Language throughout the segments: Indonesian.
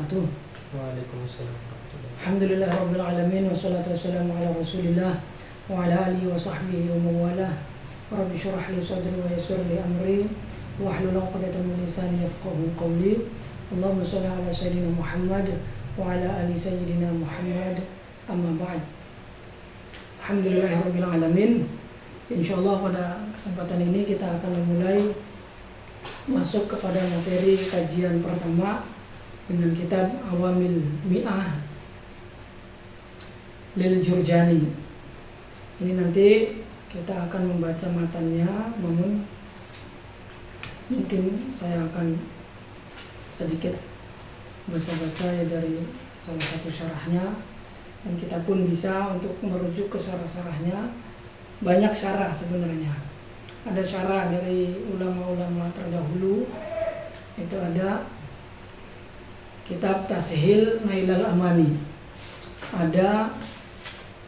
wabarakatuh. Waalaikumsalam warahmatullahi wabarakatuh. Alhamdulillah rabbil alamin wassalatu wassalamu ala Rasulillah wa ala alihi wa sahbihi wa mawalah. Rabbi shrah li sadri wa yassir li amri wahlul 'uqdatam min lisani yafqahu qawli. Allahumma shalli ala sayyidina Muhammad wa ala ali sayyidina Muhammad. Amma ba'd. Alhamdulillah rabbil alamin. Insyaallah pada kesempatan ini kita akan memulai masuk kepada materi kajian pertama dengan kitab Awamil Mi'ah Lil Jurjani. Ini nanti kita akan membaca matannya, namun mungkin saya akan sedikit baca-baca ya dari salah satu syarahnya, dan kita pun bisa untuk merujuk ke syarah-syarahnya. Banyak syarah sebenarnya. Ada syarah dari ulama-ulama terdahulu, itu ada kitab Tashil Nailal Amani. Ada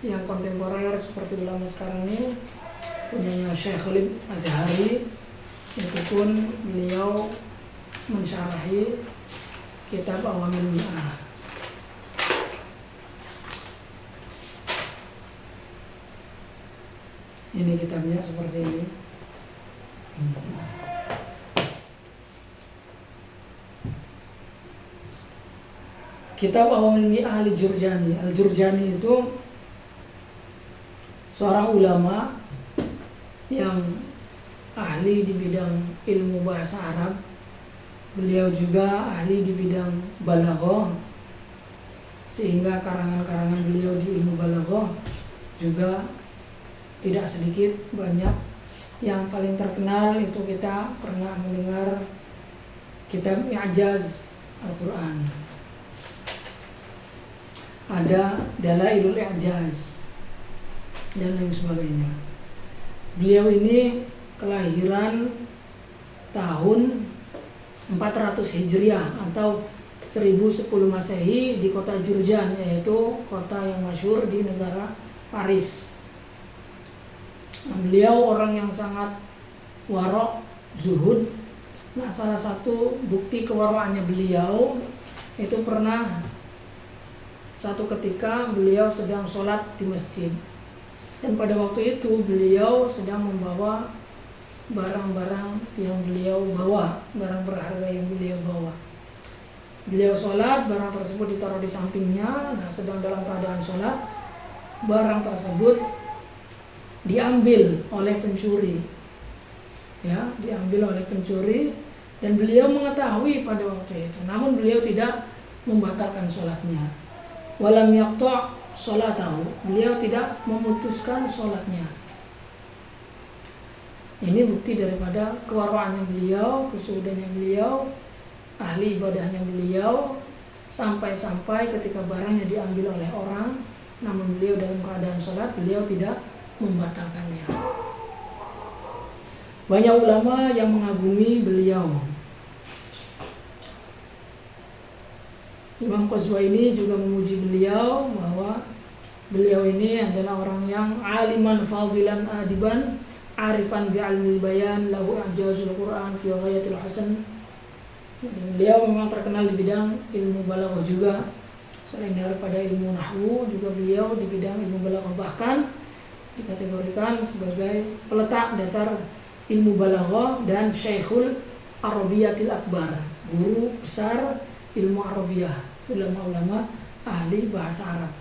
yang kontemporer seperti ulama sekarang ini, punyanya Syekh Khalid Azhari, itu pun beliau mensyarahi kitab Awamil Mi'ah. Ini kitabnya seperti ini. Kitab Awamil Mi'ah Al-Jurjani. Al-Jurjani itu seorang ulama yang ahli di bidang ilmu bahasa Arab. Beliau juga ahli di bidang balaghah, sehingga karangan-karangan beliau di ilmu balaghah juga tidak sedikit, banyak. Yang paling terkenal itu kita pernah mendengar kitab I'jaz Al-Quran. Ada Dalailul I'jaz dan lain sebagainya. Beliau ini kelahiran tahun 400 Hijriah atau 1010 Masehi di kota Jurjan, yaitu kota yang masyhur di negara Paris. Beliau orang yang sangat warok, zuhud. Nah, salah satu bukti kewaroannya beliau itu pernah satu ketika beliau sedang sholat di masjid, dan pada waktu itu beliau sedang membawa barang-barang yang beliau bawa, barang berharga yang beliau bawa. Beliau sholat, barang tersebut ditaruh di sampingnya. Nah, sedang dalam keadaan sholat, barang tersebut diambil oleh pencuri, ya, diambil oleh pencuri, dan beliau mengetahui pada waktu itu. Namun beliau tidak membatalkan sholatnya. Walam yaqta' sholatahu, beliau tidak memutuskan sholatnya. Ini bukti daripada kewaraannya beliau, kesuhudannya beliau, ahli ibadahnya beliau, sampai-sampai ketika barangnya diambil oleh orang, namun beliau dalam keadaan sholat, beliau tidak membatalkannya. Banyak ulama yang mengagumi beliau. Imam Qazwaini juga memuji beliau bahwa beliau ini adalah orang yang aliman fadilan adiban arifan bi'almil bayan lahu i'jazul Quran fi ghayatil hasan. Beliau memang terkenal di bidang ilmu balaghah juga. Selain daripada ilmu nahwu, juga beliau di bidang ilmu balaghah, bahkan dikategorikan sebagai peletak dasar ilmu balaghah dan Syekhul Arabiyatil Akbar, guru besar ilmu Arabiyah, ulama-ulama ahli bahasa Arab.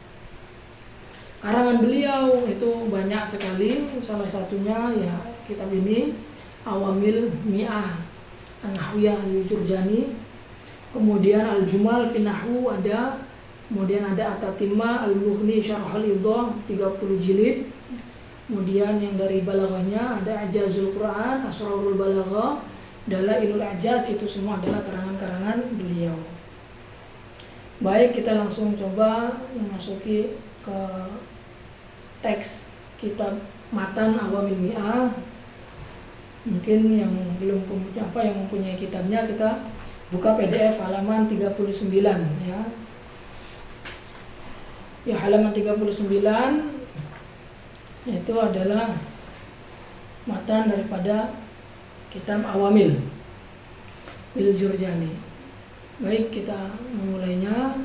Karangan beliau itu banyak sekali, salah satunya ya kitab ini Awamil Mi'ah An-Nahwiyah Al-Jurjani, kemudian Al-Jumal fi Nahwu ada, kemudian ada At-Tatimah Al-Mughni Syarhul Idah 30 jilid. Kemudian yang dari balaghahnya ada I'jazul Quran, Asrarul Balaghah, Dalailul I'jaz, itu semua adalah karangan-karangan beliau. Baik, kita langsung coba memasuki ke teks kitab matan Awamil Mi'ah. Mungkin yang belum yang mempunyai kitabnya, kita buka PDF halaman 39 ya. Ya, halaman 39 itu adalah matan daripada kitab Awamil Lil Jurjani. Baik, kita memulainya.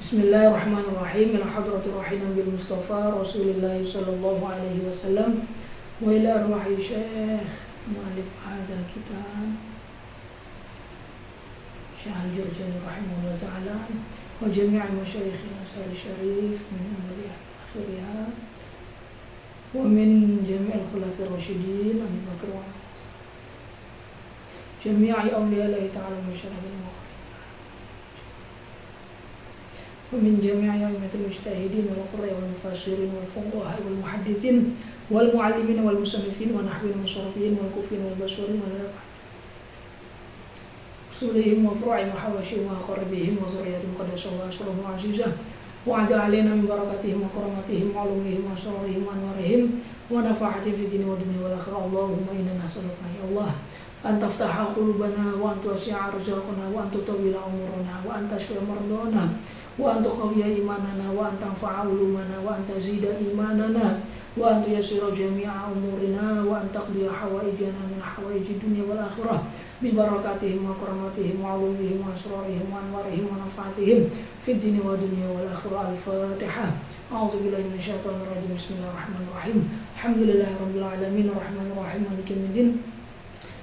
Bismillahirrahmanirrahim. Ila hadratir rahim bil Mustafa Rasulillah sallallahu alaihi wasallam wa ila arwahi syekh mu'allif hadzal kitab Syekh Al-Jurjani rahimahullah ta'ala wa jami'al masyayikhina syarif min awliya akhiriha wa min jami'al khulafir rasyidin Abu Bakar wa jami'i awliya Allah ta'ala wa syarifil ومن جميع أئمة المجتهدين والقراء والمفسرين والفقهاء والمحدثين والمعلمين والمصنفين ونحوين والمصرفين والكوفيين والبصريين وأصولهم وفروعهم وحواشيهم وأقربهم وذريتهم قدس الله أسرهم وعزيزه وعد علينا من بركاتهم وكرامتهم وعلومهم وأسرارهم وأنوارهم ونفعتهم في الدين والدنيا والآخرة. اللهم إنا نسألك يا الله أن تفتح قلوبنا وأن توسع رزقنا وأن تطول عمرنا وأن تشفي مرضانا وأن تقوي إيماننا وأن تنفع علومنا وأن تزيد إيماننا وأن تيسر جميع أمورنا وأن تقضي حوائجنا من حوائج الدنيا والآخرة ببركاتهم وكرامتهم وعلومهم وأسرارهم وأنوارهم ونفعتهم في الدين والدنيا والآخرة. الفاتحة. أعوذ بالله من الشيطان الرجيم. بسم الله الرحمن الرحيم. الحمد لله رب العالمين الرحمن الرحيم مالك يوم الدين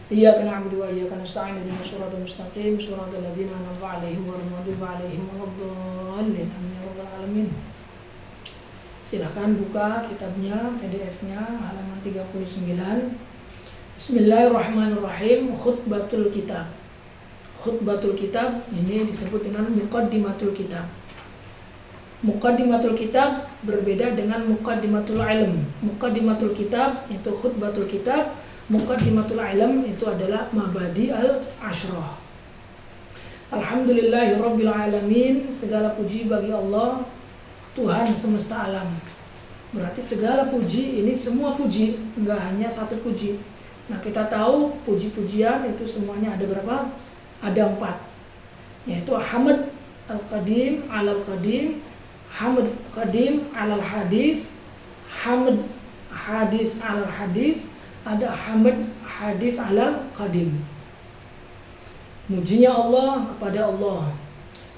إياك نعبد وإياك نستعين اهدنا الصراط المستقيم صراط الذين أنعمت عليهم غير المغضوب عليهم ولا الضالين آمين يا رب العالمين. Silakan buka kitabnya, PDF-nya halaman 39. Bismillahirrahmanirrahim. Khutbatul kitab. Khutbatul kitab ini disebut dengan muqaddimatul kitab. Muqaddimatul kitab berbeda dengan muqaddimatul ilm. Muqaddimatul kitab itu khutbatul kitab. Muqaddimatul ilm itu adalah mabadi al-ashrah. Alhamdulillahirabbil alamin. Segala puji bagi Allah, Tuhan semesta alam. Berarti segala puji ini semua puji, enggak hanya satu puji. Nah, kita tahu puji-pujian itu semuanya ada berapa? Ada 4. Yaitu hamd al-qadim alal qadim, hamd qadim alal hadis, hamd hadis alal hadis, ada hamd hadis alal qadim. Mujinya Allah kepada Allah,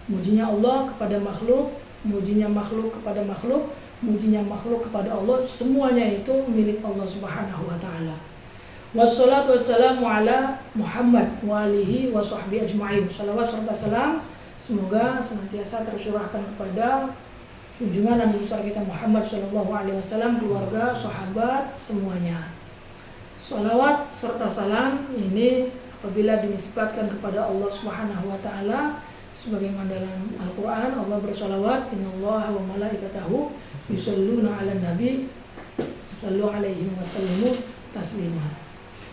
mujinya Allah kepada makhluk, mujinya makhluk kepada makhluk, mujinya makhluk kepada Allah, semuanya itu milik Allah Subhanahu wa taala. Wassalatu wassalamu ala Muhammad wa alihi wa sahbihi ajma'in. Salawat serta salam semoga senantiasa tercurahkan kepada junjungan Nabi besar kita Muhammad sallallahu alaihi wasallam, keluarga, sahabat semuanya. Salawat serta salam ini apabila dinisbatkan kepada Allah Subhanahu wa taala sebagaimana dalam Al-Qur'an Allah bersalawat, innallaha wa malaikatahu yusholluna 'alan nabi sallu alaihi wa sallimu taslima.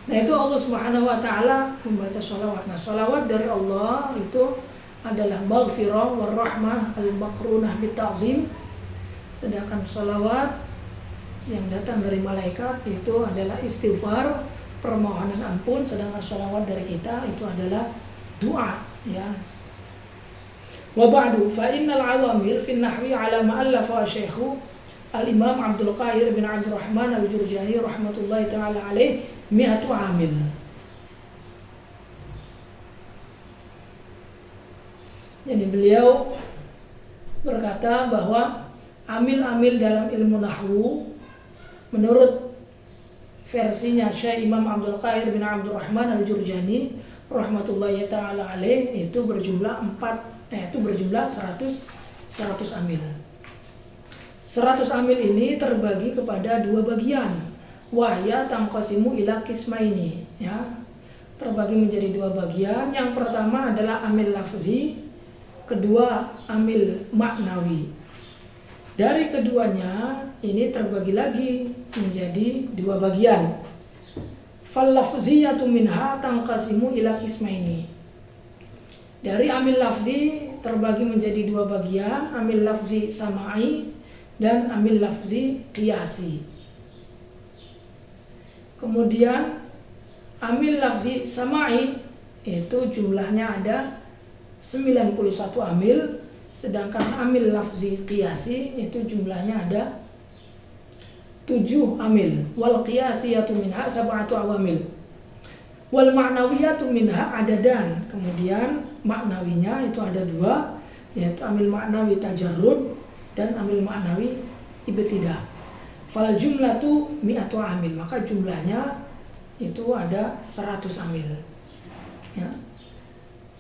Nah, itu Allah Subhanahu wa taala membaca salawat. Nah, salawat dari Allah itu adalah maghfirah war rahmah al-maqrunah bit ta'zim. Sedangkan salawat yang datang dari malaikat itu adalah istighfar, permohonan ampun, sedangkan sholawat dari kita itu adalah doa, ya. Wa ba'du fa innal awamil fi nahwi ala ma allafa Syekh Al-Imam Abdul Qahir bin Abdul Rahman Al-Jurjani rahmatullahi taala alaih 100 amil. Jadi beliau berkata bahwa amil-amil dalam ilmu nahwu menurut versinya Syekh Imam Abdul Qahir bin Abdul Rahman Al-Jurjani rahmatullahi taala alaih itu berjumlah 100 amil. 100 amil ini terbagi kepada 2 bagian. Wahya tanqasimu ila qismaini, ya. Terbagi menjadi 2 bagian. Yang pertama adalah amil lafzi, kedua amil maknawi. Dari keduanya ini terbagi lagi menjadi 2 bagian. Fal lafziyatu minha tanqasimu ila qismaini. Dari amil lafzi terbagi menjadi 2 bagian, amil lafzi sama'i dan amil lafzi qiyasi. Kemudian amil lafzi sama'i itu jumlahnya ada 91 amil, sedangkan amil lafzi qiyasi itu jumlahnya ada 7 amil. Wal qiyasiyatu minha sab'atu awamil. Wal ma'nawiyatu minha adadan. Kemudian maknawinya itu ada dua, yaitu amil maknawi tajarrud dan amil maknawi ibtidah. Fal jumlatu mi'atu amil, maka jumlahnya itu ada 100 amil. Ya.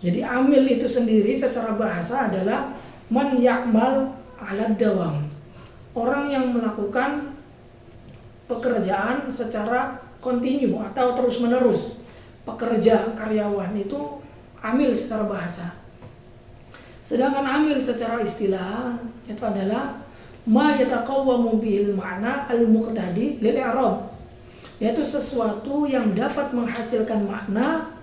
Jadi amil itu sendiri secara bahasa adalah man ya'mal 'ala dawam. Orang yang melakukan pekerjaan secara kontinu atau terus-menerus. Pekerja, karyawan itu amil secara bahasa. Sedangkan amil secara istilah itu adalah ma yataqawwamu bil ma'na al-muqtadi lil i'rab, yaitu sesuatu yang dapat menghasilkan makna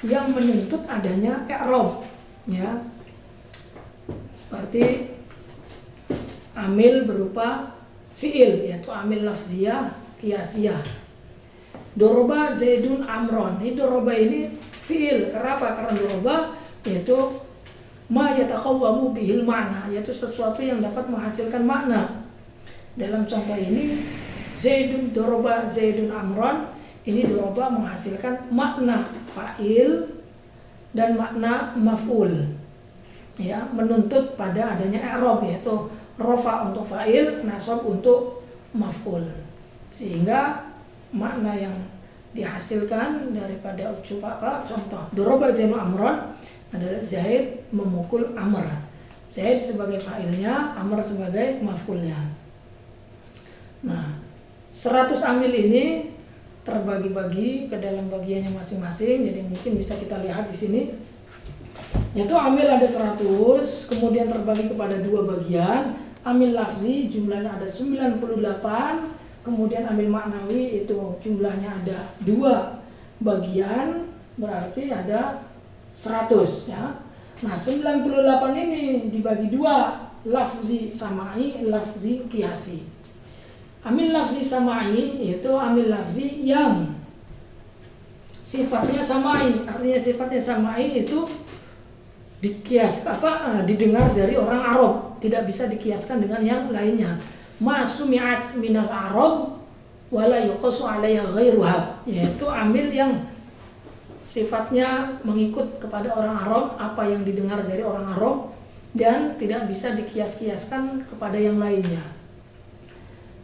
yang menuntut adanya i'rab, ya. Seperti amil berupa fi'il, yaitu amil lafziyah, qiyasiyah. Doroba Zaidun Amron. Ini doroba ini fi'il. Kenapa? Karena doroba yaitu ma yataqawwamu bihil makna, yaitu sesuatu yang dapat menghasilkan makna. Dalam contoh ini Zaidun doroba Zaidun Amron, ini doroba menghasilkan makna fa'il dan makna maf'ul, ya, menuntut pada adanya i'rab, yaitu rofa untuk fa'il, nasab untuk maf'ul, sehingga makna yang dihasilkan daripada contoh doroba Zaidun Amron adalah Zaid memukul Amr. Zaid sebagai fa'ilnya, Amr sebagai maf'ulnya. Nah, 100 amil ini terbagi-bagi ke dalam bagiannya masing-masing. Jadi mungkin bisa kita lihat di sini. Yaitu amil ada 100, kemudian terbagi kepada dua bagian. Amil lafzi jumlahnya ada 98, kemudian amil maknawi itu jumlahnya ada dua bagian, berarti ada 100, ya. Nah, 98 ini dibagi dua, lafzi samai, lafzi qiyasi. Amil lafzi samai yaitu amil lafzi yang sifatnya samai, artinya sifatnya samai itu didengar dari orang Arab, tidak bisa dikiaskan dengan yang lainnya. Ma sumi'at minal Arab wala yuqasu 'alaiha ghairuha, yaitu amil yang sifatnya mengikut kepada orang Arab, apa yang didengar dari orang Arab dan tidak bisa dikias-kiaskan kepada yang lainnya.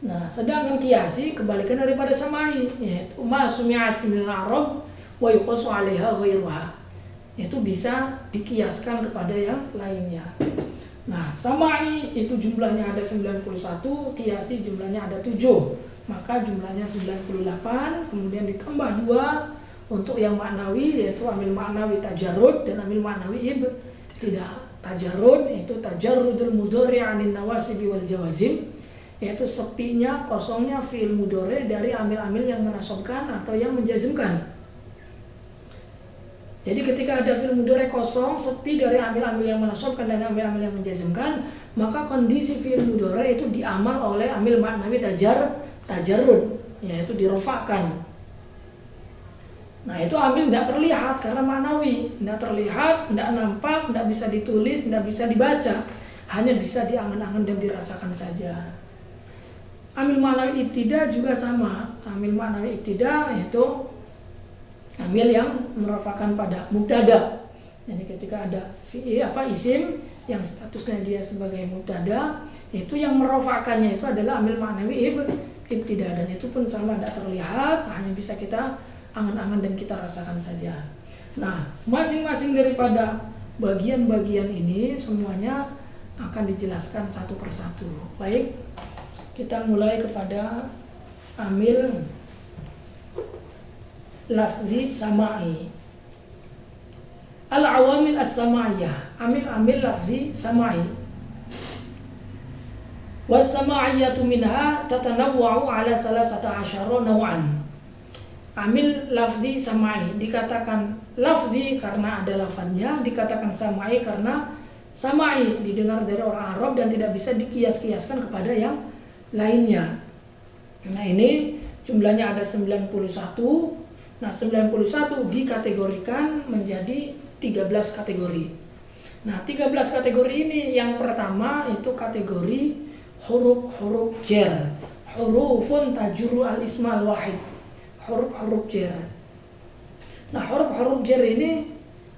Nah, sedangkan kiasi kebalikan daripada samai, yaitu ma sumi'at minal Arab wa yuqasu 'alaiha ghairuha, yaitu bisa dikiaskan kepada yang lainnya. Nah, samai itu jumlahnya ada 91, kiasi jumlahnya ada 7, maka jumlahnya 98, kemudian ditambah 2 untuk yang maknawi, yaitu amil maknawi tajarrud dan amil maknawi ibtidah. Tajarrud itu tajarrudul mudhari' 'anil nawasibi wal jawazim, yaitu sepinya, kosongnya fi'il mudhari' dari amil-amil yang menasabkan atau yang menjazmkan. Jadi ketika ada fi'il mudhari' kosong, sepi dari amil-amil yang menasabkan dan amil-amil yang menjazmkan, maka kondisi fi'il mudhari' itu diamal oleh amil maknawi tajarrud, yaitu dirofakkan. Nah, itu amil tidak terlihat karena maknawi, tidak terlihat, tidak nampak, tidak bisa ditulis, tidak bisa dibaca, hanya bisa diangan-angan dan dirasakan saja. Amil maknawi ibtidah juga sama. Amil maknawi ibtidah yaitu amil yang merofakkan pada mubtada. Jadi ketika ada isim yang statusnya dia sebagai mubtada, itu yang merofakkannya itu adalah amil maknawi ibtidah, dan itu pun sama, tidak terlihat, hanya bisa kita angan-angan dan kita rasakan saja. Nah, masing-masing daripada bagian-bagian ini semuanya akan dijelaskan satu persatu. Baik, kita mulai kepada amil lafzi samai. Al-awamil as-samaiyah, amil lafzi samai. Was-samaiyatu minha tatanawwa'u ala 13 naw'an. Amil lafzi samai dikatakan lafzi karena ada lafadznya, dikatakan samai karena samai didengar dari orang Arab dan tidak bisa dikias-kiaskan kepada yang lainnya. Nah, ini jumlahnya ada 91. Nah, 91 dikategorikan menjadi 13 kategori. Nah, 13 kategori ini yang pertama itu kategori huruf-huruf jar. Hurufun tajuru al-isma al-wahid. Huruf-huruf jar. Nah, huruf-huruf jar ini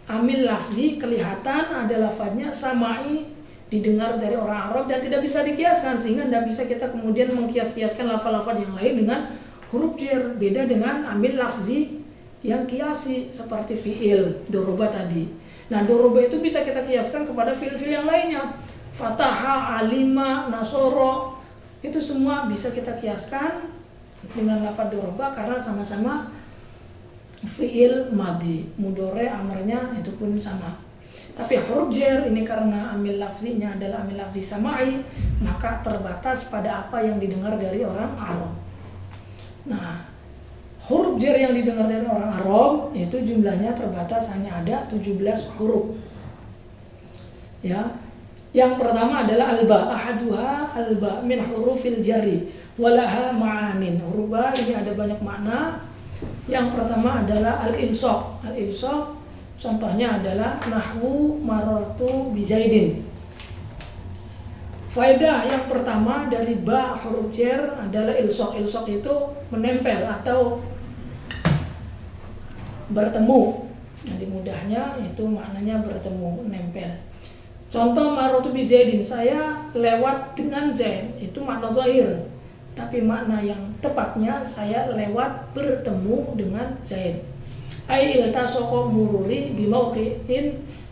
Amil lafzi kelihatan ada lafadznya, samai didengar dari orang Arab dan tidak bisa dikiaskan, sehingga tidak bisa kita kemudian mengkias-kiaskan lafaz-lafaz yang lain dengan huruf jar. Beda dengan amil lafzi yang kiasi seperti fi'il doroba tadi. Nah, doroba itu bisa kita kiaskan kepada fi'il-fi'il yang lainnya. Fataha, alima, nasoro, itu semua bisa kita kiaskan dengan lafaz doroba karena sama-sama fi'il madi, mudore amarnya itu pun sama. Tapi huruf jar ini karena amil lafzinya adalah amil lafzi samai, maka terbatas pada apa yang didengar dari orang Arab. Nah, huruf jar yang didengar dari orang Arab itu jumlahnya terbatas, hanya ada 17 huruf. Ya. Yang pertama adalah alba, ahaduha alba min hurufil jari walaha ma'anin. Huruf ba ini ada banyak makna. Yang pertama adalah al-ilsaq. Al-ilsaq contohnya adalah nahwu marartu bi Zaidin. Faedah yang pertama dari ba huruf jar adalah ilsaq. Ilsaq itu menempel atau bertemu. Jadi mudahnya itu maknanya bertemu, nempel. Contoh marartu bi Zaidin, saya lewat dengan Zaid, itu makna zahir. Tapi makna yang tepatnya saya lewat bertemu dengan Zaid. Ai iltasaqa mururi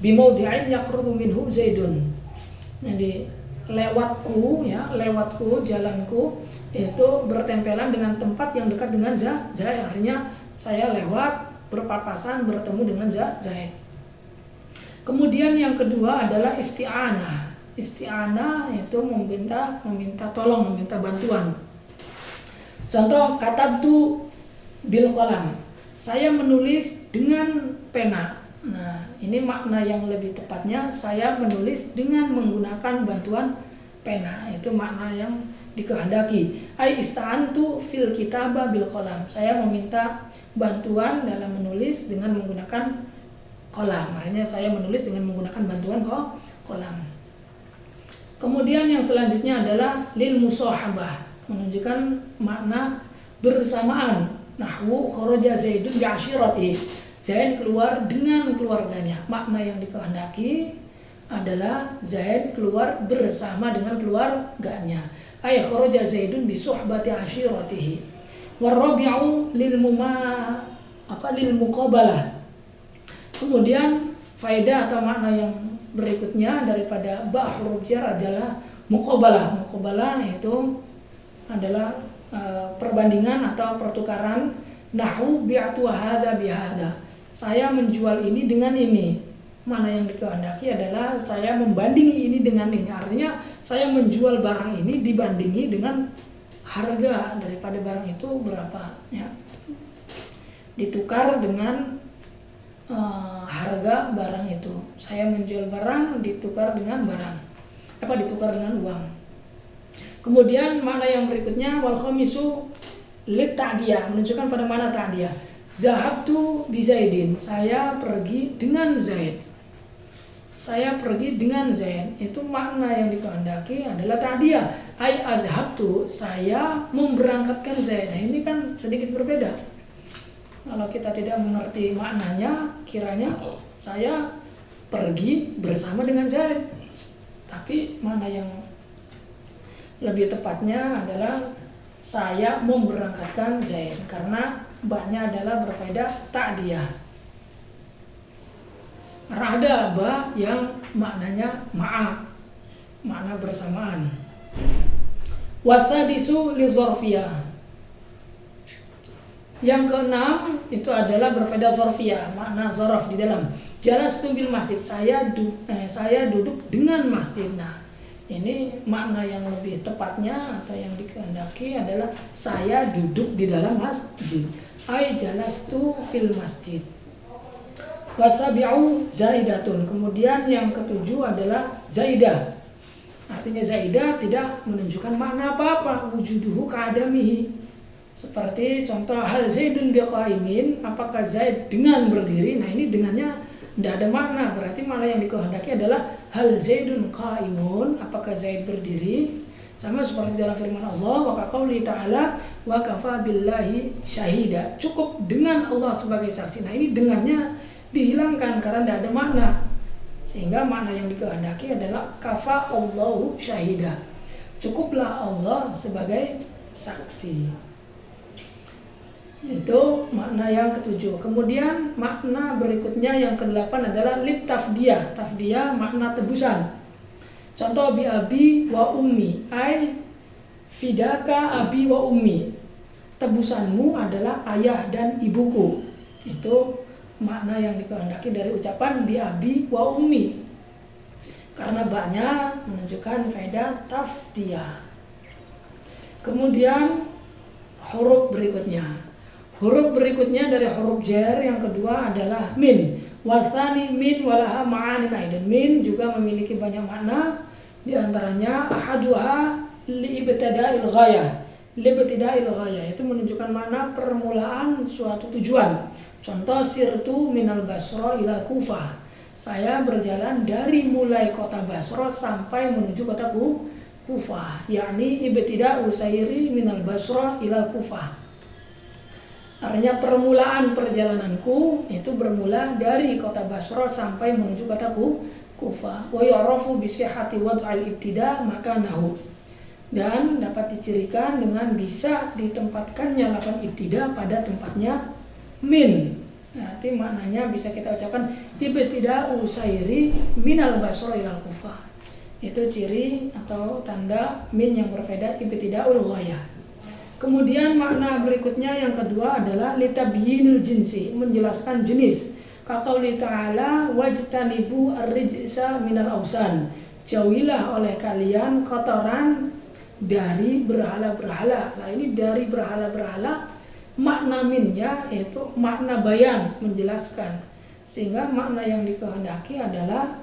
bimawdi'in yaqrubu minhu Zaidun. Jadi lewatku jalanku itu bertempelan dengan tempat yang dekat dengan Zaid. Artinya saya lewat berpapasan bertemu dengan Zaid. Kemudian yang kedua adalah isti'anah. Isti'anah itu meminta tolong, meminta bantuan. Contoh, katabtu bil qalam. Saya menulis dengan pena. Nah, ini makna yang lebih tepatnya, saya menulis dengan menggunakan bantuan pena. Itu makna yang dikehendaki. Ai ista'antu fil kitaba bil qalam. Saya meminta bantuan dalam menulis dengan menggunakan qalam. Artinya saya menulis dengan menggunakan bantuan qalam. Kemudian yang selanjutnya adalah lil musahabah, menunjukkan makna bersamaan. Nahwu kharaja Zaidun bi ashirati. Zaid keluar dengan keluarganya. Makna yang dikehendaki adalah Zaid keluar bersama dengan keluarganya. Ay kharaja Zaidun bi suhbati ashiratihi. Warabi'u lil muqabalah. Kemudian faedah atau makna yang berikutnya daripada ba huruf jar adalah muqabalah. Muqabalah itu adalah perbandingan atau pertukaran. Nahwu bi'tu hadza bi hadza. Saya menjual ini dengan ini. Mana yang dikehendaki adalah saya membandingi ini dengan ini. Artinya saya menjual barang ini dibandingi dengan harga daripada barang itu berapa, ya. Ditukar dengan harga barang itu. Saya menjual barang ditukar dengan barang. Ditukar dengan uang. Kemudian makna yang berikutnya wal khamisu lit ta'diyah, menunjukkan pada mana ta'diyah. Zahabtu bi Zaidin, saya pergi dengan Zaid. Saya pergi dengan Zaid. Itu makna yang dikehendaki adalah ta'diyah. Ai adhabtu, saya memberangkatkan Zaid. Nah, ini kan sedikit berbeda. Kalau kita tidak mengerti maknanya, kiranya saya pergi bersama dengan Zaid. Tapi mana yang lebih tepatnya adalah saya memberangkatkan Zaid, karena ba-nya adalah berfaedah ta'diyah. Karena ada ba yang maknanya ma'a, makna bersamaan. Wasadisu li dzarfiyah. Yang keenam itu adalah berfaedah dzarfiyah, makna dzaraf di dalam. Jalastu bil masjid, saya duduk dengan masjid. Nah, ini makna yang lebih tepatnya atau yang dikehendaki adalah saya duduk di dalam masjid. Ai jalastu fil masjid. Wasabi'u zaidatun. Kemudian yang ketujuh adalah zaidah. Artinya zaidah tidak menunjukkan makna apa-apa, wujuduhu ka'adamihi. Seperti contoh hal Zaidun biqaimin, apakah Zaid dengan berdiri? Nah, ini dengannya tidak ada makna, berarti makna yang dikehendaki adalah hal Zaidun qaimun, apakah Zaid berdiri? Sama seperti dalam firman Allah, wa qauli ta'ala wa kafa billahi syahida, cukup dengan Allah sebagai saksi. Nah, ini dengannya dihilangkan karena tidak ada makna. Sehingga makna yang dikehendaki adalah kafa Allahu syahida. Cukuplah Allah sebagai saksi. Itu makna yang ketujuh. Kemudian makna berikutnya yang kedelapan adalah lit tafdiyah. Tafdiyah makna tebusan. Contoh bi abi wa ummi, ai fidaka abi wa ummi. Tebusanmu adalah ayah dan ibuku. Itu makna yang dikehendaki dari ucapan bi abi wa ummi. Karena banyak menunjukkan faedah tafdiyah. Kemudian huruf berikutnya. Huruf berikutnya dari huruf jar yang kedua adalah min. Wasani min walaha ma'anin aidan. Min juga memiliki banyak makna. Di antaranya ahaduha li'ibtida'il ghayah. Li'ibtida'il ghayah itu menunjukkan makna permulaan suatu tujuan. Contoh sirtu minal Basra ila Kufah. Saya berjalan dari mulai kota Basra sampai menuju kota Kufah. Yakni ibtida'u sayri minal Basra ila Kufah. Artinya permulaan perjalananku itu bermula dari kota Basra sampai menuju kota Kufah. Wa yu'rafu bi sihhati wad'il ibtida' makanahu. Dan dapat dicirikan dengan bisa ditempatkannya lafaz ibtida' pada tempatnya min. Nanti maknanya bisa kita ucapkan ibtida'u sayri minal Basra ila Kufah. Itu ciri atau tanda min yang berbeda ibtida'ul ghayah. Kemudian makna berikutnya yang kedua adalah litabyinil jinsi, menjelaskan jenis. Kaqauli ta'ala wajtanibu ar-rijsa minal ausan. Jauhilah oleh kalian kotoran dari berhala-berhala. Nah, ini dari berhala-berhala makna minnya yaitu makna bayan, menjelaskan. Sehingga makna yang dikehendaki adalah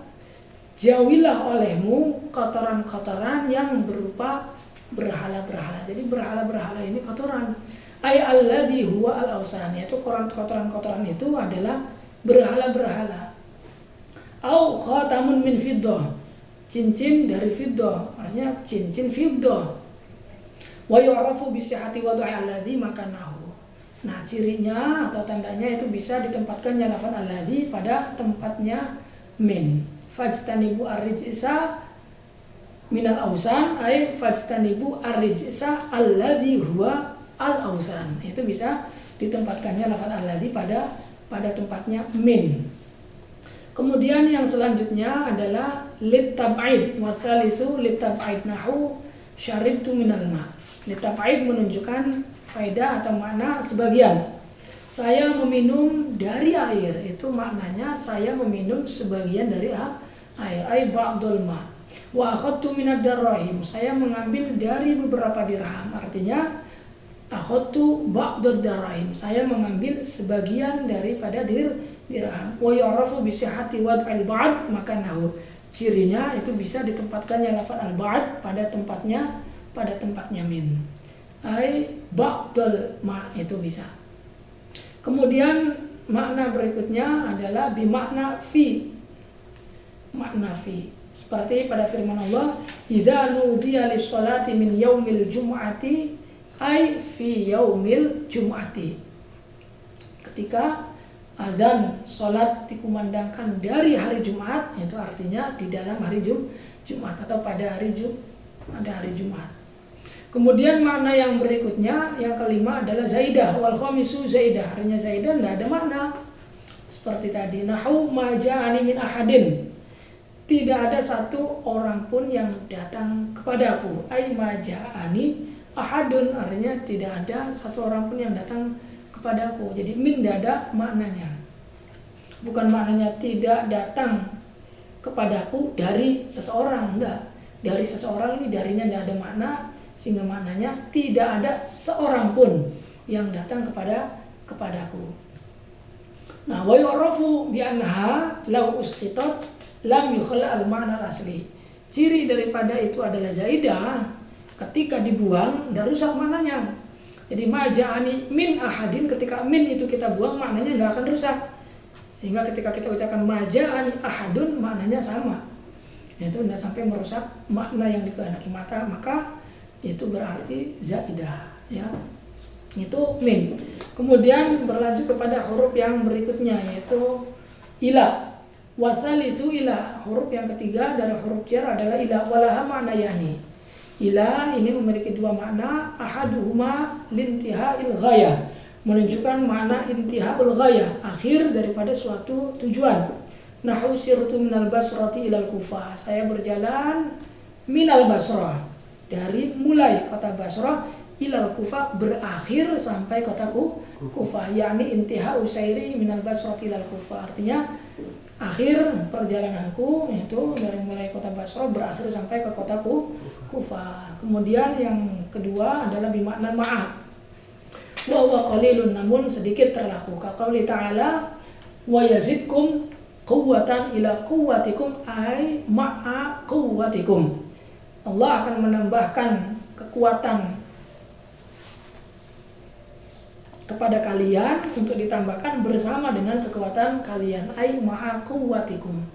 jauhilah olehmu kotoran-kotoran yang berupa berhala-berhala. Jadi berhala-berhala ini kotoran. Ay alladzi huwa al-awsan, yaitu kotoran-kotoran itu adalah berhala-berhala. Au khatamun min fiddah, cincin dari fiddah, artinya cincin fiddah. Wa yu'rafu bi sihhati wad'i allazi makanahu. Nah, cirinya atau tandanya itu bisa ditempatkannya lafaz allazi pada tempatnya min. Fajtanibu ar-rijsa minal ausan ay fajtanibu ar-rijsa alladzi huwa al-ausan. Itu bisa ditempatkannya lafaz alladzi pada tempatnya min. Kemudian yang selanjutnya adalah litab'id wa tsalisu litab'id nahu syaribtu minal ma. Litab'id menunjukkan faedah atau makna sebagian. Saya meminum dari air, itu maknanya saya meminum sebagian dari air, ay ba'dul ma. Wa akhadtu minad darahim, saya mengambil dari beberapa dirham. Artinya akhadtu ba'dad darahim, saya mengambil sebagian daripada dirham. Wa yu'rafu bi sihhati wad'il ba'd makanahu. Cirinya itu bisa ditempatkannya lafaz al-ba'd pada tempatnya min. Ai ba'dal ma, itu bisa. Kemudian makna berikutnya adalah bi makna fi. Makna fi seperti pada firman Allah, "Iza nudiya lis-sholati min yaumil jum'ati ay fi yaumil jum'ati." Ketika azan salat dikumandangkan dari hari Jumat, itu artinya di dalam hari Jumat atau pada hari Jumat. Kemudian makna yang berikutnya yang kelima adalah zaidah wal khamisu zaidah. Artinya zaidah tidak ada makna. Seperti tadi nahu ma ja'ani min ahadin. Tidak ada satu orang pun yang datang kepadaku. Ai maja'ani ahadun, artinya tidak ada satu orang pun yang datang kepadaku. Jadi min tidak ada maknanya. Bukan maknanya tidak datang kepadaku dari seseorang, enggak. Dari seseorang ini darinya tidak ada makna, sehingga maknanya tidak ada seorang pun yang datang kepadaku. Nah, wa yu'rafu bi annaha law ustitat lam yukhla al-ma'na al-asli. Ciri daripada itu adalah zaidah, ketika dibuang tidak rusak maknanya. Jadi maja'ani min ahadin, ketika min itu kita buang maknanya tidak akan rusak. Sehingga ketika kita ucapkan maja'ani ahadun maknanya sama. Itu tidak sampai merusak makna yang dikehendaki, maka itu berarti zaidah, ya. Itu min. Kemudian berlanjut kepada huruf yang berikutnya, yaitu ila. Wasalisu ila, huruf yang ketiga dari huruf jar adalah ila, walaha ma'nayani. Ila ini memiliki dua makna, ahaduhuma lintiha'il ghayah, menunjukkan makna intihaul ghayah, akhir daripada suatu tujuan. Nahu sirtu minal basrati ilal kufah, saya berjalan minal basrah, dari mulai kota Basrah ilal kufah, berakhir sampai kota Kufah, yakni intiha usairi minal basrati ilal kufah, artinya akhir perjalananku itu dari mulai kota Basrah berakhir sampai ke kota Kufah. Kemudian yang kedua adalah bimakna ma'a, wa huwa qalilun, namun sedikit terlaku. Kaqauli ta'ala wa yazidkum quwwatan ila quwwatikum, ay ma'a quwwatikum. Allah akan menambahkan kekuatan kepada kalian untuk ditambahkan bersama dengan kekuatan kalian, ay ma'a quwwatikum.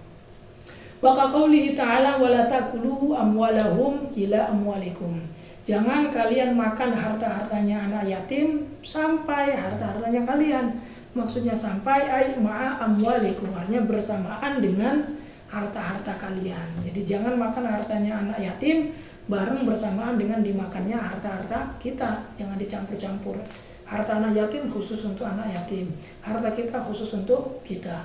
Wa qaulihi ta'ala wala takulu amwalahum ila amwalikum, jangan kalian makan harta-hartanya anak yatim sampai harta-hartanya kalian. Maksudnya sampai ay ma'a amwalikum, artinya bersamaan dengan harta-harta kalian. Jadi jangan makan hartanya anak yatim bareng bersamaan dengan dimakannya harta-harta kita, jangan dicampur-campur. Harta anak yatim khusus untuk anak yatim, harta kita khusus untuk kita.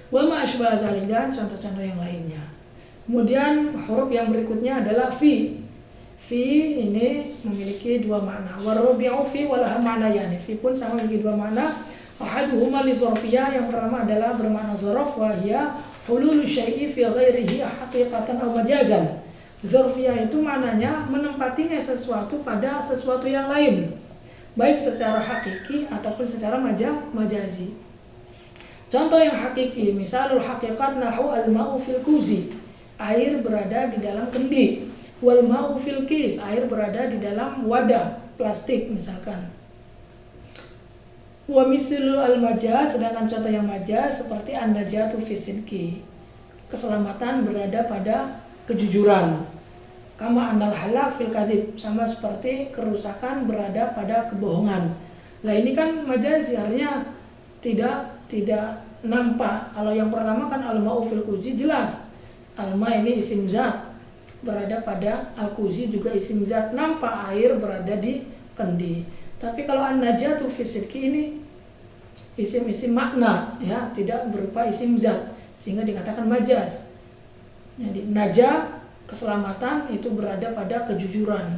Wa ma asbah dzalik, dan contoh-contoh yang lainnya. Kemudian huruf yang berikutnya adalah fi. Fi ini memiliki dua makna. Wa rabi'u fi wa laha ma'nayani. Fi pun sama memiliki dua makna. Ahaduhuma li dzarfiyah, yang pertama adalah bermakna dzaraf, wa hiya hululu syai'i fi ghairihi haqiqatan aw majazan. Dzarfiyah itu maknanya menempatinya sesuatu pada sesuatu yang lain, baik secara hakiki ataupun secara majazi. Contoh yang hakiki, misalul haqiqat nahu al-ma'u fil kuzi, air berada di dalam kendi. Wal ma'u fil kis, air berada di dalam wadah plastik misalkan. Wa mislu al-majaz, sedangkan contoh yang majaz seperti an-najatu fi sidqi, keselamatan berada pada kejujuran. Kama annal halak fil kadhib, sama seperti kerusakan berada pada kebohongan. Nah ini kan majazi, artinya tidak nampak. Kalau yang pertama kan al-ma'u fil kuzi jelas, al-ma ini isim zat, berada pada al-kuzi juga isim zat, nampak air berada di kendi. Tapi kalau an-najatu fi sidqi ini isim-isim makna, ya, tidak berupa isim zat, sehingga dikatakan majaz. Jadi najah, keselamatan, itu berada pada kejujuran.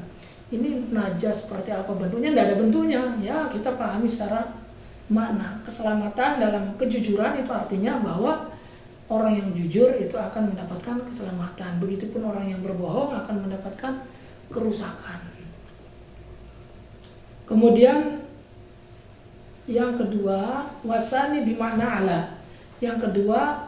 Ini najah seperti apa bentuknya? Tidak ada bentuknya, ya, kita pahami secara makna. Keselamatan dalam kejujuran itu artinya bahwa orang yang jujur itu akan mendapatkan keselamatan. Begitupun orang yang berbohong akan mendapatkan kerusakan. Kemudian yang kedua, wasani bimakna ala. Yang kedua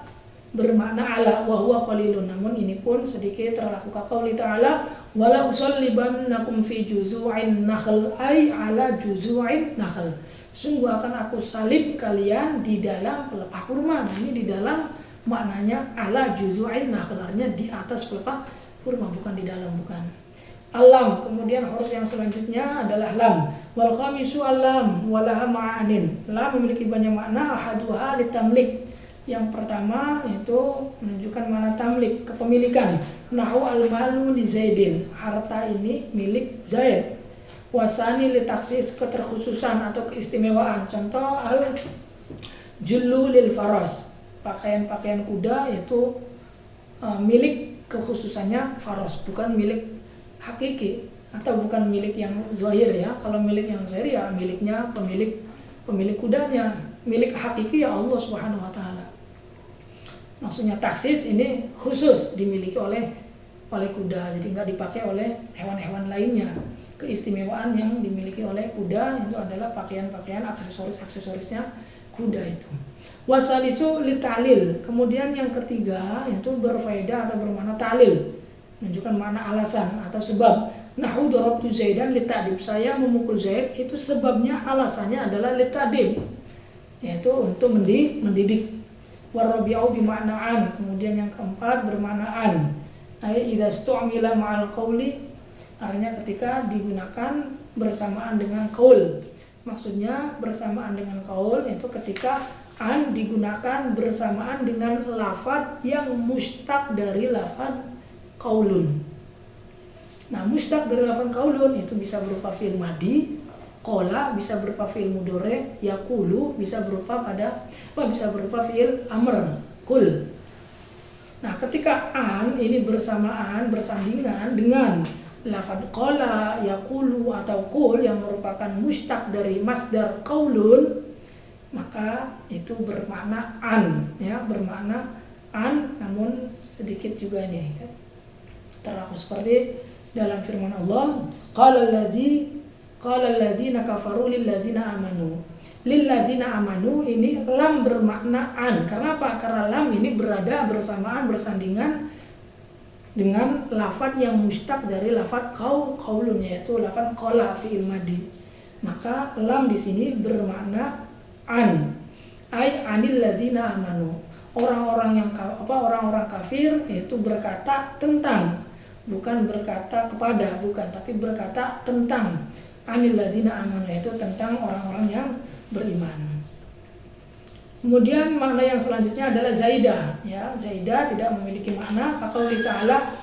bermakna ala, wa huwa qalilun, namun ini pun sedikit terlaku. Qauli ta'ala wala usallibannakum fi juzu'in nakhl, ay ala juzu'in nakhl, sungguh akan aku salib kalian di dalam pelepah kurma. Nah, ini di dalam maknanya ala juzu'in nakhl, artinya di atas pelepah kurma, bukan di dalam, bukan. Alam, kemudian huruf yang selanjutnya adalah lam. Wal khamisu alam walaha ma'anin. Lam memiliki banyak makna, ahaduha litamlik. Yang pertama itu menunjukkan makna tamlik, kepemilikan. Nahu al-malu li Zaidin, harta ini milik Zaid. Wasani li taksis, keterkhususan atau keistimewaan. Contoh al-jullu lil faras, pakaian-pakaian kuda itu milik kekhususannya faras, bukan milik hakiki atau bukan milik yang zahir, ya. Kalau milik yang zahir ya miliknya pemilik kudanya. Milik hakiki ya Allah Subhanahu wa taala. Maksudnya taksis ini khusus dimiliki oleh kuda, jadi nggak dipakai oleh hewan-hewan lainnya. Keistimewaan yang dimiliki oleh kuda itu adalah pakaian-pakaian, aksesorisnya kuda itu. Wasalisu li ta'lil, kemudian yang ketiga itu berfaedah atau bermakna ta'lil, menunjukkan makna alasan atau sebab. Nahu darabtu Zaidan li ta'dib, saya memukul Zaid itu sebabnya, alasannya adalah li ta'dib, yaitu untuk mendidik. Warabi'u bimaknaan, kemudian yang keempat bermaknaan, ay idza stu'mila ma'al qawli, artinya ketika digunakan bersamaan dengan qaul. Maksudnya bersamaan dengan qaul itu ketika an digunakan bersamaan dengan lafadz yang mustaq dari lafadz qaulun. Nah, mustaq dari lafadz qaulun itu bisa berupa fi'il madi, qala bisa berupa fi'il mudhari, yaqulu bisa berupa fi'il amr, qul. Nah, ketika an ini bersandingan dengan lafadz qala, yaqulu atau qul yang merupakan mustaq dari masdar qaulun, maka itu bermakna an, ya, bermakna an, namun sedikit juga ini terlaku seperti dalam firman Allah, qala allazina kafaru lil ladzina amanu. Lil ladzina amanu ini lam bermakna an. Karena apa? Karena lam ini berada bersandingan dengan lafadz yang mustaq dari lafadz qaulun, yaitu lafadz qala fi'il madi. Maka lam di sini bermakna an, ai anil ladzina amanu. Orang-orang kafir itu berkata tentang, bukan berkata kepada, bukan, tapi berkata tentang. Anil ladzina amanu itu tentang orang-orang yang beriman. Kemudian makna yang selanjutnya adalah zaidah, ya. Zaidah tidak memiliki makna. Qauli ta'ala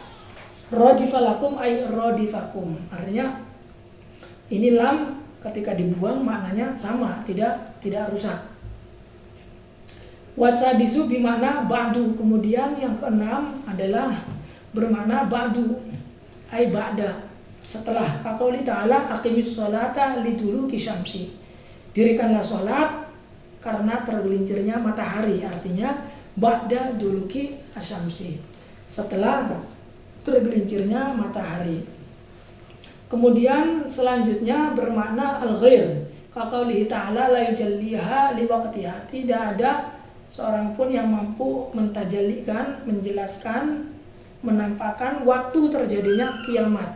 radifalakum ay radifakum. Artinya ini lam ketika dibuang maknanya sama, tidak rusak. Wasadisu bimakna ba'du. Kemudian yang keenam adalah bermakna ba'du, ay ba'da, setelah. Qauli ta'ala aqimis sholata liduluki syamsi. Dirikanlah sholat karena tergelincirnya matahari. Artinya ba'da duluki asyamsi, setelah tergelincirnya matahari. Kemudian selanjutnya bermakna al-ghair. Qauli ta'ala la yujalliha liwaqtiha. Tidak ada seorang pun yang mampu mentajallikan, menjelaskan, menampakkan waktu terjadinya kiamat.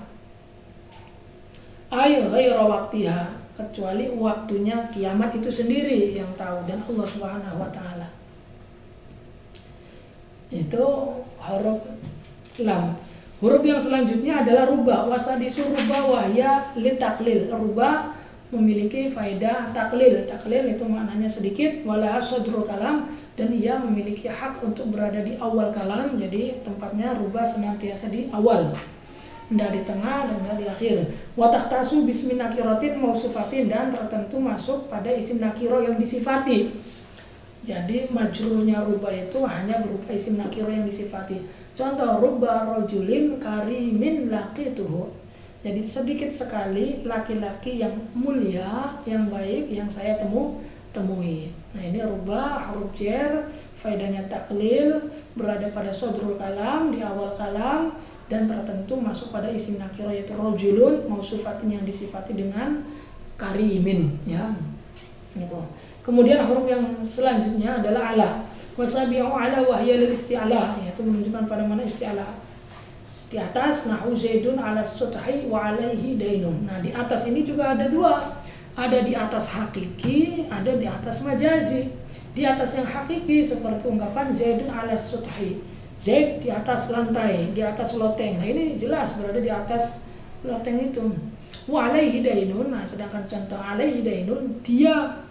Ay ghaira waqtiha, kecuali waktunya kiamat itu sendiri yang tahu, dan Allah Subhanahu wa taala. Itu huruf lam. Huruf yang selanjutnya adalah ruba. Wasadisu ruba wahya litaklil. Ruba memiliki faedah taklil. Taklil itu maknanya sedikit, wala sadrul kalam, dan ia memiliki hak untuk berada di awal kalam. Jadi tempatnya ruba senantiasa di awal, tidak di tengah dan tidak di akhir. Wa takhtasu bismi nakiratin mausufatin, dan tertentu masuk pada isim nakiro yang disifati. Jadi majrurnya ruba itu hanya berupa isim nakiro yang disifati. Contoh, ruba rajulin karimin laqituhu. Jadi sedikit sekali laki-laki yang mulia, yang baik yang saya temui. Nah, ini ruba huruf jar, faedahnya taklil, berada pada sodrul kalam, di awal kalam, dan tertentu masuk pada isim nakiro yaitu rajulun, mausufatin yang disifati dengan karimin, ya. Gitu. Kemudian huruf yang selanjutnya adalah ala. Wasabi'u ala wahya lil isti'ala, yaitu menunjukkan pada mana isti'ala. Di atas nahu zaidun ala suthi wa alaihi dainun. Nah, di atas ini juga ada dua. Ada di atas hakiki, ada di atas majazi. Di atas yang hakiki seperti ungkapan zaidun ala suthi. Zaid di atas lantai, di atas loteng. Nah, ini jelas berada di atas loteng itu. Wa alaihi dainun. Nah, sedangkan contoh alaihi dainun, dia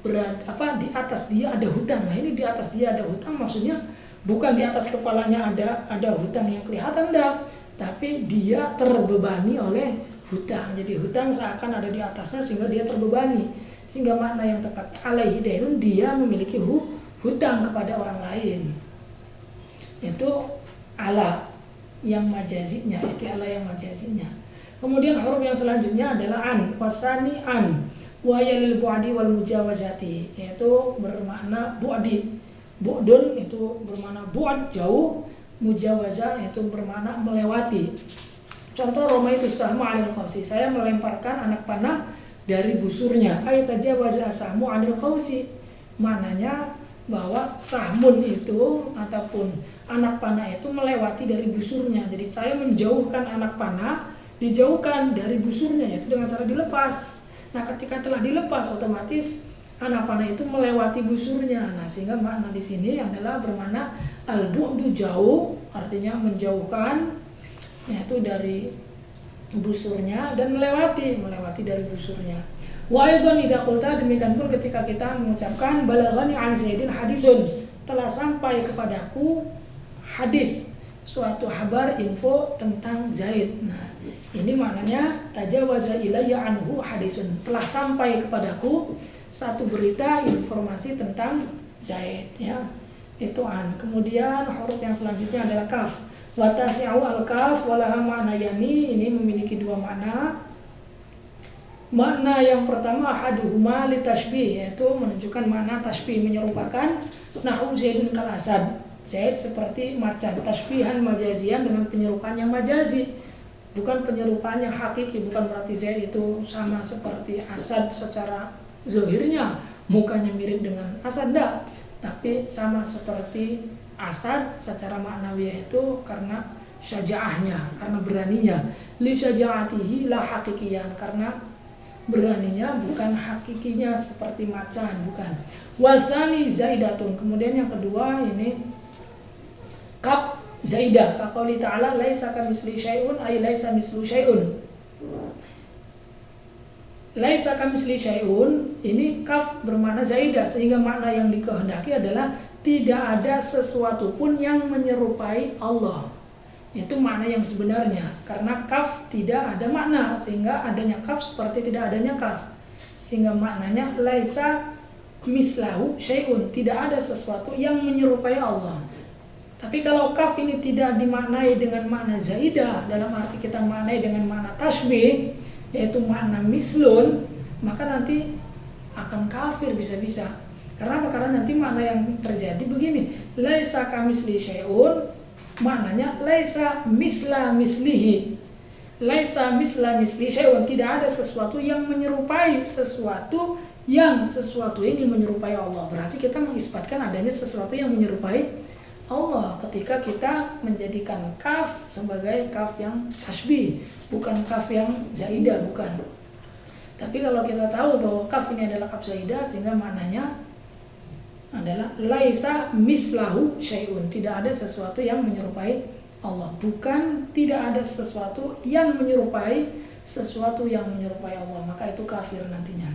berada di atas dia ada hutang. Nah, ini di atas dia ada hutang maksudnya bukan di atas kepalanya ada hutang yang kelihatan, enggak, tapi dia terbebani oleh hutang. Jadi hutang seakan ada di atasnya sehingga dia terbebani. Sehingga makna yang tepat alaihi dainun, dia memiliki hutang kepada orang lain. Itu ala yang majazinya, isti'ala yang majazinya. Kemudian huruf yang selanjutnya adalah an, wasani an, wa yalil bu'di wal mujawazati, yaitu bermakna bu'di. Bu'dun itu bermakna bu'ad, jauh, mujawazah itu bermakna melewati. Contoh, Roma itu sahmu 'anil qausi, saya melemparkan anak panah dari busurnya. Ayat tajawaza sahmu 'anil qausi, maknanya bahwa sahmun itu ataupun anak panah itu melewati dari busurnya. Jadi saya menjauhkan anak panah, dijauhkan dari busurnya, yaitu dengan cara dilepas. Nah, ketika telah dilepas, otomatis anak panah itu melewati busurnya. Nah, sehingga makna di sini adalah bermakna al-bu'du, jauh, artinya menjauhkan, yaitu dari busurnya, dan melewati dari busurnya. Wa aidan idza qulta, demikian pun ketika kita mengucapkan balaghani an Zaidin hadisun, telah sampai kepadaku hadis, suatu kabar info tentang Zaid. Nah, ini maknanya tajawaza ilayya anhu hadisun, telah sampai kepadaku satu berita informasi tentang Zaid, ya. Itu an. Kemudian huruf yang selanjutnya adalah kaf. Wa tasi'u al-kaf walaha makna yani, ini memiliki dua makna. Makna yang pertama ahaduhuma litashbih, yaitu menunjukkan makna tashbih, menyerupakan. Nahu Zaidun kal asad, Zaid seperti macan, tashbihan majazian, dengan penyerupaan yang majazi, bukan penyerupaan yang hakiki. Bukan berarti Zaid itu sama seperti asad secara zahirnya, mukanya mirip dengan asad, enggak, tapi sama seperti asad secara maknawi, yaitu karena syaja'ahnya, karena beraninya. Li syaja'atihi la hakikiyan, karena beraninya, bukan hakikinya seperti macan, bukan. Wathani zaidatun, kemudian yang kedua ini kaf zaidah, ka qouli ta'ala laisa kamitsli syai'un, ay laisa mislu syai'un. Laisa kamitsli syai'un, ini kaf bermakna zaidah, sehingga makna yang dikehendaki adalah tidak ada sesuatu pun yang menyerupai Allah. Itu makna yang sebenarnya, karena kaf tidak ada makna, sehingga adanya kaf seperti tidak adanya kaf, sehingga maknanya laisa mislahu syai'un, tidak ada sesuatu yang menyerupai Allah. Tapi kalau kaf ini tidak dimaknai dengan makna zaidah, dalam arti kita maknai dengan makna tasbih, yaitu makna mislun, maka nanti akan kafir bisa-bisa. Karena apa? Karena nanti makna yang terjadi begini, laisa kamitsli syai'un, maknanya laisa misla mislihi, laisa misla misli syai'un, tidak ada sesuatu yang menyerupai sesuatu, yang sesuatu ini menyerupai Allah. Berarti kita mengisbatkan adanya sesuatu yang menyerupai Allah ketika kita menjadikan kaf sebagai kaf yang tasbih, bukan kaf yang zaidah, bukan. Tapi kalau kita tahu bahwa kaf ini adalah kaf zaidah, sehingga maknanya adalah laisa mislahu syai'un, tidak ada sesuatu yang menyerupai Allah, bukan tidak ada sesuatu yang menyerupai sesuatu yang menyerupai Allah, maka itu kafir nantinya.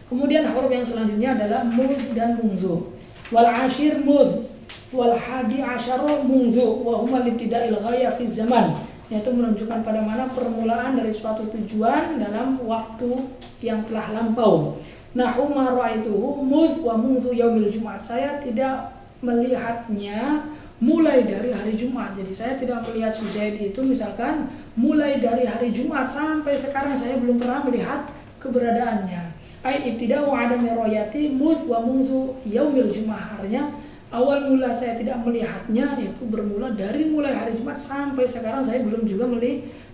Kemudian huruf yang selanjutnya adalah muz dan munzu. Wal ashir muz wal hadi asyara munzu wa huma libtida'il ghaya fi zaman, yaitu menunjukkan pada mana permulaan dari suatu tujuan dalam waktu yang telah lampau. Nahu ma ra'aituhu muz wa munzu yaumil Jumat, saya tidak melihatnya mulai dari hari Jumat. Jadi saya tidak melihat si Zaid itu misalkan mulai dari hari Jumat sampai sekarang, saya belum pernah melihat keberadaannya. Ai ibtida'u adami ra'yati muz wa munzu yaumil Jumat, artinya awal mula saya tidak melihatnya itu bermula dari mulai hari Jumat sampai sekarang saya belum juga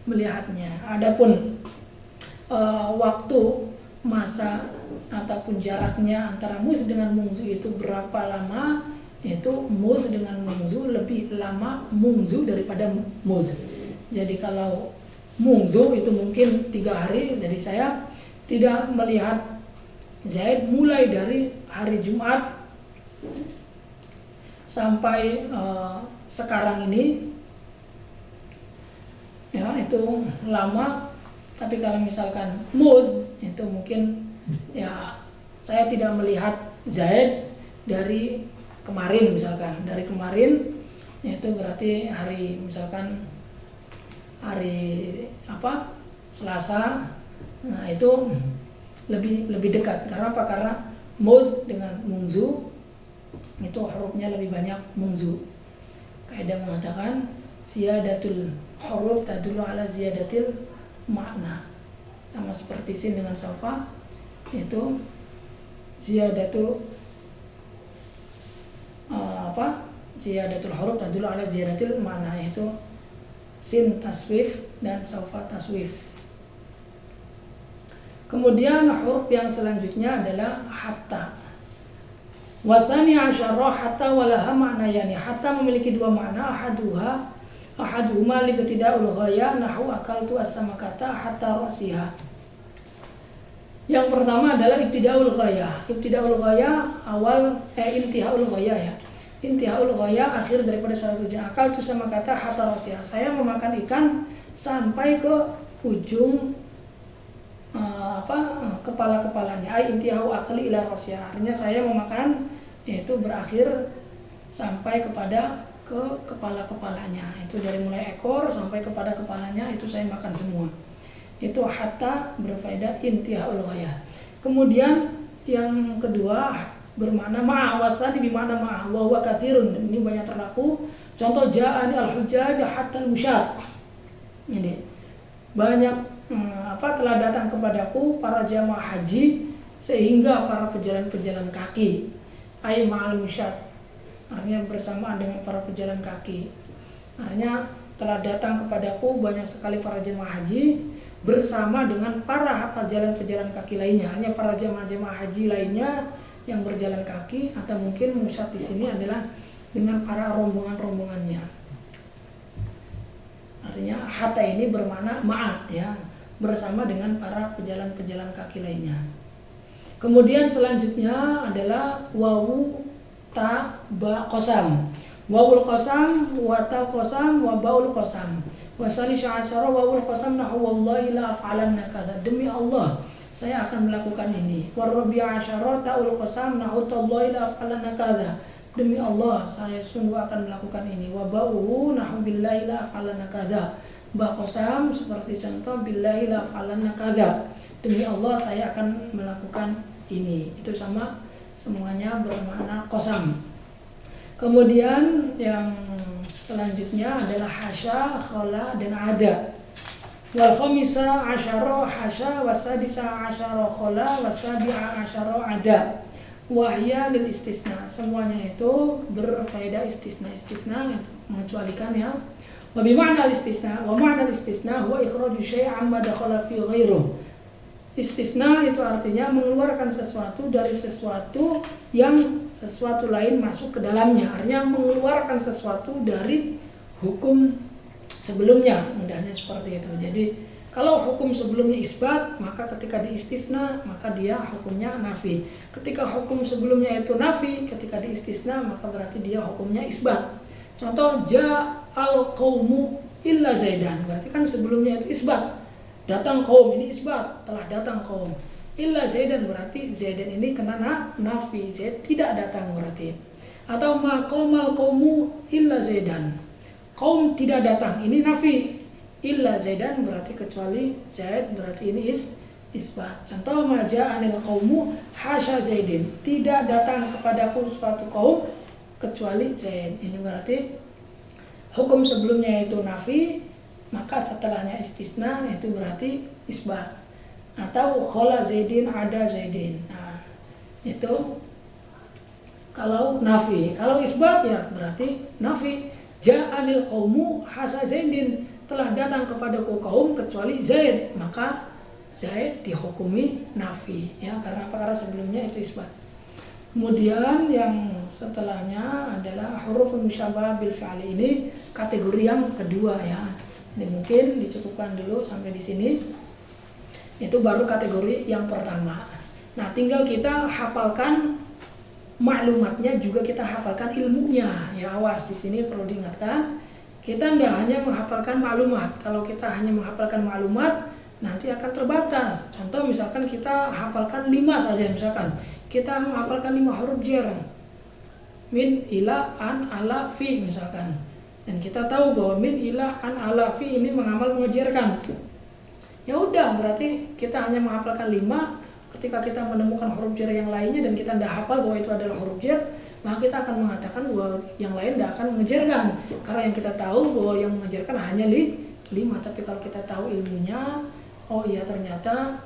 melihatnya. Adapun waktu, masa ataupun jaraknya antara muz dengan munzu itu berapa lama, itu muz dengan munzu lebih lama munzu daripada muz. Jadi kalau munzu itu mungkin 3 hari, jadi saya tidak melihat Zaid mulai dari hari Jumat sampai sekarang ini, ya itu lama. Tapi kalau misalkan muz itu mungkin ya saya tidak melihat Zaid dari kemarin, misalkan dari kemarin, itu berarti hari, misalkan hari Selasa. Nah itu lebih dekat. Karena apa? Karena muz dengan munzu itu hurufnya lebih banyak munzu. Kaidah mengatakan ziyadatul huruf tadullu ala ziyadatil makna, sama seperti sin dengan safa, itu ziyadatu ziyadatul huruf tadullu ala ziyadatil makna, yaitu sin taswif dan safa taswif. Kemudian huruf yang selanjutnya adalah hatta. Wa tsani asyara hatta walaha ma'nayani, hatta memiliki dua makna, ahaduhuma libtida'ul ghaya nahwu akaltu as-samakata hatta ra'siha. Yang pertama adalah ibtidaul ghaya. Ibtidaul ghaya awal intihaul ghaya, ya. Intihaul ghaya akhir daripada suatu tujuan. Akaltu samakata hatta ra'siha, saya memakan ikan sampai ke ujung kepala-kepalanya. Ai intihahu akli ila rasiha. Artinya saya memakan yaitu berakhir sampai kepada ke kepala-kepalanya. Itu dari mulai ekor sampai kepada kepalanya itu saya makan semua. Itu hatta berfaedah intihaul ghayah. Kemudian yang kedua bermakna ma'a wa tsani bermakna ma'a wa huwa katsirun. Ini banyak terlaku. Contoh ja'ani al-hujjaj hatta al-musyat. Ini banyak telah datang kepadaku para jamaah haji sehingga para pejalan-pejalan kaki. Ai ma'al musyat. Artinya bersamaan dengan para pejalan kaki. Artinya telah datang kepadaku banyak sekali para jemaah haji bersama dengan para pejalan-pejalan kaki lainnya. Hanya para jemaah haji lainnya yang berjalan kaki, atau mungkin musyat di sini adalah dengan para rombongan-rombongannya. Artinya hatta ini bermakna ma'a, ya, bersama dengan para pejalan-pejalan kaki lainnya. Kemudian selanjutnya adalah wawu ta ba qasam. Wawul qasam wa ta qasam wa baul qasam. Wa salisha asyara wawul qasam nahu wallahi la af'alanna kadza. Demi Allah saya akan melakukan ini. Wa rabi'a asyara ta'ul qasam nahu tallahi la af'alanna kadza. Demi Allah saya sungguh akan melakukan ini. Wa ba'uhu nahu billahi la af'alanna kadza. Ba qasam seperti contoh billahi la af'alanna kadza. Demi Allah saya akan melakukan ini. Itu sama, semuanya bermakna qasam. Kemudian yang selanjutnya adalah hasya, khala, dan ada. Wal khamisa asyara hasya, wasadisa asyara khala, wasabi'a asyara ada. Wahya lil istisna. Semuanya itu berfaedah istisna. Istisna itu mengecualikan, ya. Wa bi ma'na al istisna, wa ma'na al istisna huwa ikhraju syai' amma dakhala fi ghairuh. Istisna itu artinya mengeluarkan sesuatu dari sesuatu yang sesuatu lain masuk ke dalamnya. Artinya mengeluarkan sesuatu dari hukum sebelumnya. Mudahnya seperti itu. Jadi kalau hukum sebelumnya isbat, maka ketika diistisna maka dia hukumnya nafi. Ketika hukum sebelumnya itu nafi, ketika diistisna maka berarti dia hukumnya isbat. Contoh ja'al qaumu illa zaidan. Berarti kan sebelumnya itu isbat. Datang kaum, ini isbat, telah datang kaum. Illa zaidan berarti zaidan ini kena nafi, zaid tidak datang berarti. Atau ma qaumal qaumu illa zaidan. Kaum tidak datang, ini nafi. Illa zaidan berarti kecuali zaid, berarti ini isbat. Contoh ma ja'anil qaumu hasya zaidin. Tidak datang kepadaku suatu kaum kecuali zaid. Ini berarti hukum sebelumnya itu nafi, maka setelahnya istisna itu berarti isbat. Atau khala zaidin ada zaidin. Nah, itu kalau nafi. Kalau isbat ya berarti nafi. Ja'anil qaumu hasa zaidin. Telah datang kepadaku kaum kecuali zaid, maka zaid dihukumi nafi, ya, karena apa? Karena sebelumnya itu isbat. Kemudian yang setelahnya adalah hurufun musyabbaha bil fi'li. Ini kategori yang kedua, ya. Ini mungkin dicukupkan dulu sampai di sini. Itu baru kategori yang pertama. Nah, tinggal kita hafalkan maklumatnya, juga kita hafalkan ilmunya. Ya, awas, di sini perlu diingatkan. Kita tidak hanya menghafalkan maklumat. Kalau kita hanya menghafalkan maklumat, nanti akan terbatas. Contoh misalkan kita hafalkan 5 saja, misalkan kita menghafalkan 5 huruf jar. Min, ila, an, ala, fi misalkan. Dan kita tahu bahwa min, ila, an, ala, fi ini mengamal mengejarkan. Ya udah, berarti kita hanya menghafalkan 5. Ketika kita menemukan huruf jar yang lainnya dan kita tidak hafal bahwa itu adalah huruf jar, maka kita akan mengatakan bahwa yang lain tidak akan mengejarkan. Karena yang kita tahu bahwa yang mengejarkan hanya 5. Tapi kalau kita tahu ilmunya, oh iya ternyata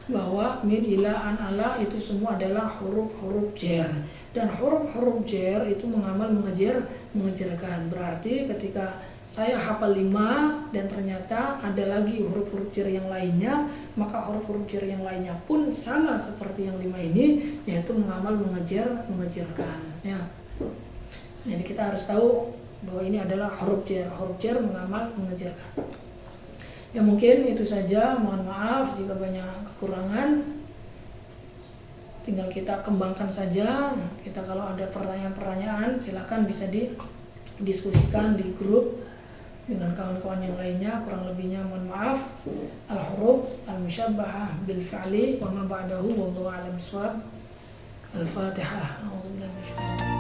bahwa min, ila, an, ala itu semua adalah huruf-huruf jar. Dan huruf-huruf jar itu mengamal mengejarkan. Berarti ketika saya hafal 5 dan ternyata ada lagi huruf-huruf jar yang lainnya, maka huruf-huruf jar yang lainnya pun sama seperti yang 5 ini, yaitu mengamal mengejarkan, ya. Jadi kita harus tahu bahwa ini adalah huruf jar mengamal mengejarkan. Ya, mungkin itu saja. Mohon maaf jika banyak kekurangan. Tinggal kita kembangkan saja. Kita kalau ada pertanyaan-pertanyaan silakan bisa didiskusikan di grup dengan kawan-kawan yang lainnya. Kurang lebihnya mohon maaf. Al-huruf al-musyabbahah bil fi'li wa ma ba'dahu wallahu a'lam bissawab. Al-Fatihah. A'udzubillahi minasyaitonir rajim.